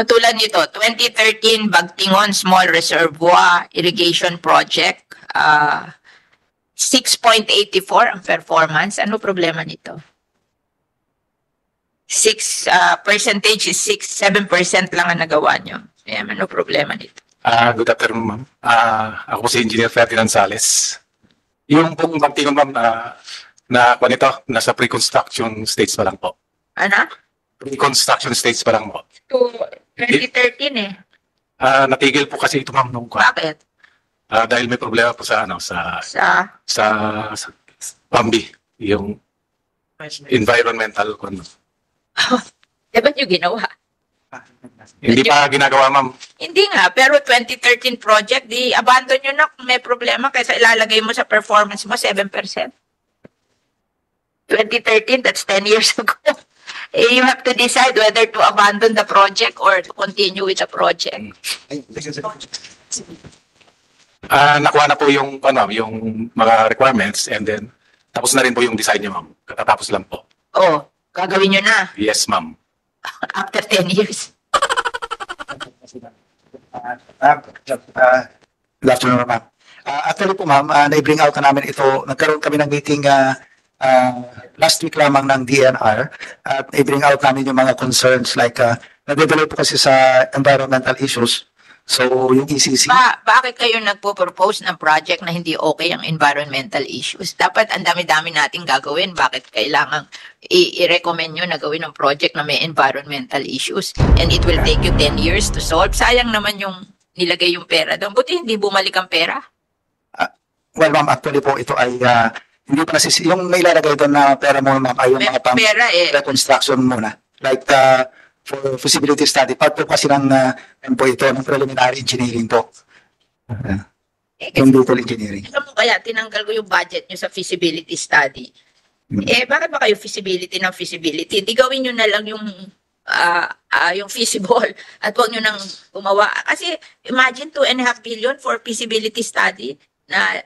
Katulad nito, 2013 Bagtingon Small Reservoir Irrigation Project, 6.84 ang performance. Ano problema nito? 6% is 7% lang ang nagawa nyo. Ano problema nito? Good afternoon, ma'am. Ako si Engineer Ferdinand Sales. Yung pong Bagtingon, ma'am, nasa pre-construction stage pa lang po. Ano? Pre-construction stage pa lang po. To 2013 eh. Natigil po kasi ito, ma'am, nung Bakit? dahil may problema po sa sa PAMBI, yung environmental Dapat nyo ginawa? Hindi pa ginagawa, ma'am. Hindi nga, pero 2013 project, di abandon nyo na kung may problema kaysa ilalagay mo sa performance mo 7%. 2013, that's 10 years ago. You have to decide whether to abandon the project or to continue with the project. Nakuha na po yung mga requirements, and then tapos na rin po yung design niya, ma'am. Katatapos lang po. Oh, gagawin nyo na Yes, ma'am. after 10 years. Good afternoon, ma'am. Actually po, ma'am, na-bring out na namin ito. Nagkaroon kami ng meeting last week lamang ng DNR at i-bring out namin yung mga concerns like na-develop po kasi sa environmental issues. So, yung ECC. Bakit kayo nagpo-propose ng project na hindi okay ang environmental issues? Dapat ang dami-dami nating gagawin. Bakit kailangan i-recommend nyo na gawin ng project na may environmental issues and it will take you 10 years to solve? Sayang naman yung nilagay yung pera doon. Buti hindi bumalik ang pera. Well, ma'am, actually po ito ay hindi pa yung nailalagay doon na pera mo, ma'am, ay yung May mga pang pera reconstruction muna. Like for feasibility study. Part po kasi ng po ito, ng preliminary engineering po. Yung detail engineering. Alam mo kaya tinanggal ko yung budget nyo sa feasibility study. Bakit ba kayo feasibility ng feasibility? Di gawin nyo na lang yung feasible at huwag nyo nang gumawa. Kasi imagine 2.5 billion for feasibility study na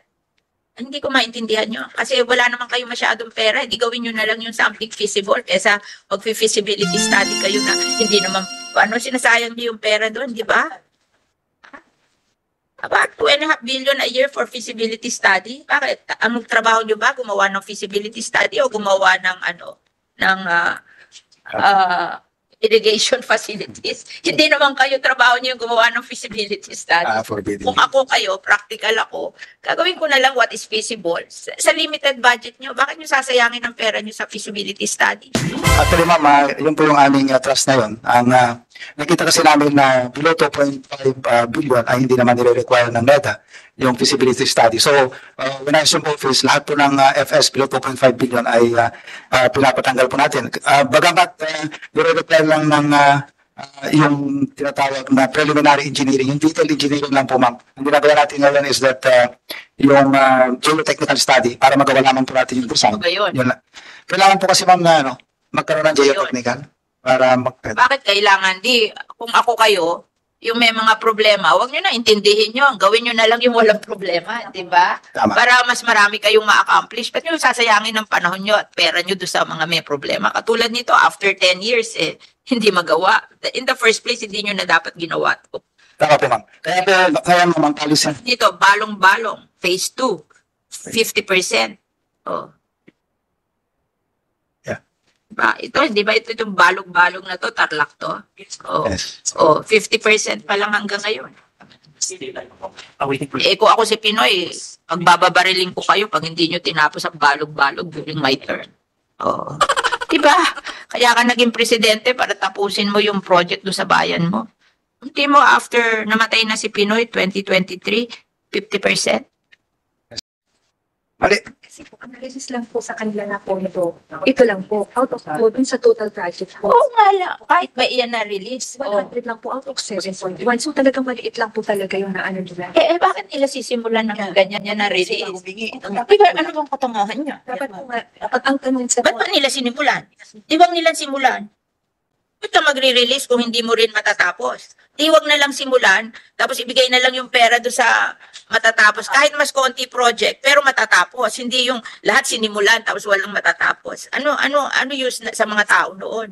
hindi ko maintindihan nyo. Kasi wala naman kayo masyadong pera. Hindi gawin nyo na lang yung something feasible kesa mag-feasibility study kayo na hindi naman, sinasayang nyo yung pera doon, di ba? About 2.5 billion a year for feasibility study. Bakit? Ang trabaho nyo ba? Gumawa ng feasibility study o gumawa ng irrigation facilities? Hindi naman kayo trabaho nyo yung gumawa ng feasibility study. Kung ako kayo, practical ako, gagawin ko na lang what is feasible. Sa limited budget nyo, bakit nyo sasayangin ang pera nyo sa feasibility study? Actually, ma'am, yun po yung aming trust na yun. Ang nakita kasi namin na below 2.5 billion ay hindi naman nire-require ng NEDA yung feasibility study. So, when I assume office, lahat po ng FS below 2.5 billion ay pinapatanggal po natin. Bagamat nire-require lang ng yung tinatawag na preliminary engineering, yung detailed engineering lang po, ma'am. Ang ginagawa natin ngayon is that yung geotechnical study para magawa naman po natin yung design. Yun lang. Kailangan po kasi, ma'am, na magkaroon ng geotechnical para Bakit kailangan? Kung ako kayo, yung may mga problema, huwag nyo na intindihin nyo. Gawin nyo na lang yung walang problema, di ba? Para mas marami kayong ma-accomplish. Ba't nyo sasayangin ng panahon nyo at pera nyo doon sa mga may problema? Katulad nito, after 10 years, hindi magawa. In the first place, hindi nyo na dapat ginawa ito. Tama po, ma'am. Kaya ma'am, policy. Dito, balong-balong, phase 2, 50%. Oh. Ito, hindi ba ito itong balog-balog na to, tarlak to? Oh, Yes. 50% pa lang hanggang ngayon. Kung ako si Pinoy, pagbababariling ko kayo pag hindi nyo tinapos ang balog-balog during my turn. Oh. Diba? Kaya ka naging presidente para tapusin mo yung project do sa bayan mo. Hindi mo after namatay na si Pinoy, 2023, 50%. Mali. Kasi po, ang release lang po sa kanila na po ito lang po, out of po, dun sa total project po. Oo nga lang, kahit ba iyan na-release. 100 lang po out of 7.1. So talagang maliit lang po talaga yung naano nila. Bakit nila sisimulan ng ganyan yan na-release? Ano bang katangahan niya? Dapat po nga, ang tanong sa Ba't pa nila sinimulan? Di ba nila simulan? Ba't ka magre-release kung hindi mo rin matatapos? Di wag na lang simulan, tapos ibigay na lang yung pera do sa matatapos. Kahit mas konti project, pero matatapos. Hindi yung lahat sinimulan, tapos walang matatapos. Ano use na, sa mga tao noon?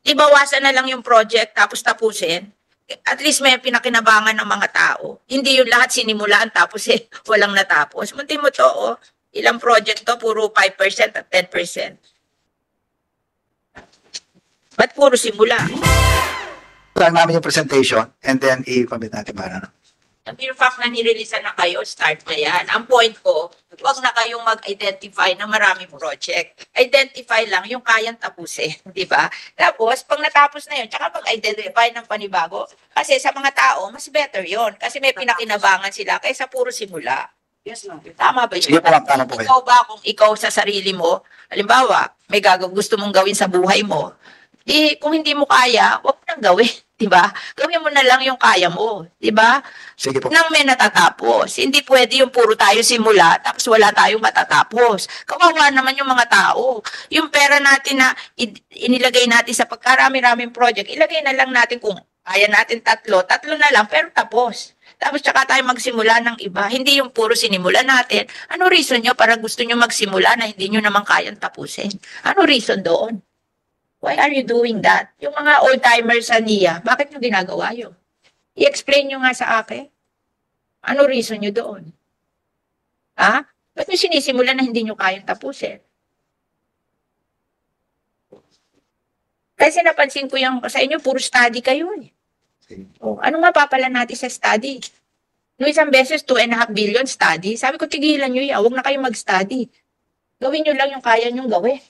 Ibawasan na lang yung project tapos tapusin. At least may pinakinabangan ng mga tao. Hindi yung lahat sinimulan tapos walang natapos. Munti mo to, oh. Ilang project to, puro 5% at 10%. Ba't puro simula? Lang namin yung presentation and then i-commit natin para ano. Yung fact na nireleasean na kayo, start na yan. Ang point ko, huwag na kayong mag-identify ng maraming project. Identify lang yung kayang tapusin, di ba? Tapos, pag natapos na yun, tsaka mag-identify ng panibago. Kasi sa mga tao, mas better yon. Kasi may pinakinabangan sila kaysa puro simula. Yes, ma'am. Tama ba yun? Sige po, ma'am, tama po kayo. Ikaw ba, kung ikaw sa sarili mo, halimbawa, may gusto mong gawin sa buhay mo, kung hindi mo kaya, huwag mo nang gawin, di ba? Gawin mo na lang yung kaya mo, di ba? Sige po. Nang may natatapos. Hindi pwede yung puro tayo simula, tapos wala tayong matatapos. Kawawa naman yung mga tao. Yung pera natin na inilagay natin sa pagkarami-raming project, ilagay na lang natin kung kaya natin tatlo na lang, pero tapos. Tapos tsaka tayo magsimula ng iba. Hindi yung puro sinimula natin. Ano reason nyo para gusto nyo magsimula na hindi nyo naman kayang tapusin? Ano reason doon? Why are you doing that? Yung mga old-timers sa NIA, bakit nyo ginagawa yun? I-explain nyo nga sa akin. Ano reason nyo doon? Ha? Ba't nyo sinisimula na hindi nyo kayang tapusin? Kasi napansin ko yung sa inyo, puro study kayo eh. Oh, ano nga papala natin sa study? Noong isang beses, 2.5 billion study. Sabi ko, tigilan nyo yan. Huwag na kayo mag-study. Gawin nyo lang yung kaya nyong gawin.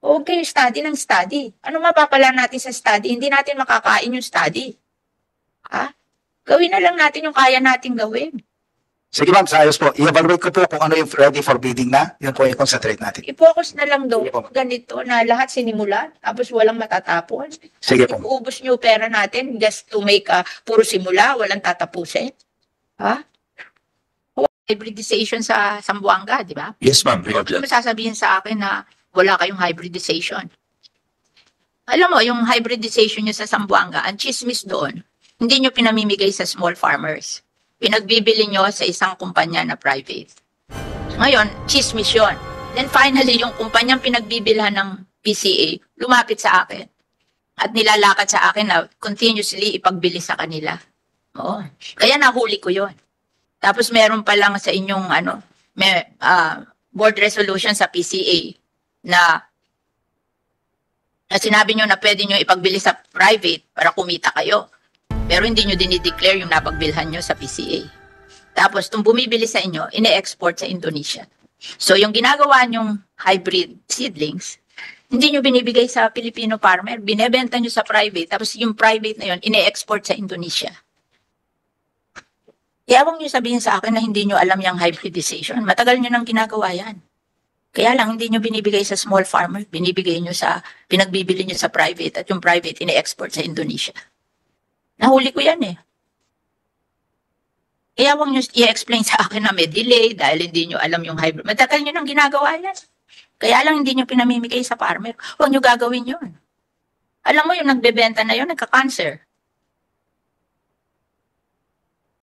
Huwag kayo study ng study. Ano mapapala natin sa study? Hindi natin makakain yung study. Ha? Gawin na lang natin yung kaya natin gawin. Sige ma'am, sa ayos po. I-evaluate ko po kung ano yung ready for bidding na. Yun po yung concentrate natin. I-focus na lang daw Sige po. ganito na lahat sinimulan tapos walang matatapos. Sige po. Iubos nyo pera natin just to make puro simula, walang tatapusin. Ha? Hybridization sa Zamboanga, di ba? Yes ma'am. Ano sasabihin sa akin na wala kayong hybridization? Alam mo, yung hybridization nyo sa Zamboanga, ang chismis doon, hindi nyo pinamimigay sa small farmers. Pinagbibili nyo sa isang kumpanya na private. Ngayon, chismis yun. Then finally, yung kumpanyang pinagbibilhan ng PCA, lumapit sa akin. At nilalakad sa akin na continuously ipagbili sa kanila. Oo. Kaya nahuli ko yun. Tapos meron pa lang sa inyong may, board resolution sa PCA na sinabi nyo na pwede nyo ipagbili sa private para kumita kayo. Pero hindi nyo dinideclare yung napagbilhan nyo sa PCA. Tapos, itong bumibili sa inyo, ine-export sa Indonesia. So, yung ginagawa nyong hybrid seedlings, hindi nyo binibigay sa Filipino farmer, binebenta nyo sa private, tapos yung private na yun, ine-export sa Indonesia. Kaya huwag nyo sabihin sa akin na hindi nyo alam yung hybridization. Matagal nyo nang ginagawa yan. Kaya lang, hindi nyo binibigay sa small farmer, binibigay nyo sa, pinagbibili nyo sa private, at yung private, ine-export sa Indonesia. Nahuli ko yan eh. Kaya huwag nyo i-explain sa akin na may delay dahil hindi nyo alam yung hybrid. Matagal nyo nang ginagawa yan. Kaya lang hindi nyo pinamimigay sa farmer. Huwag nyo gagawin yun. Alam mo yung nagbebenta na yun, nagka-cancer.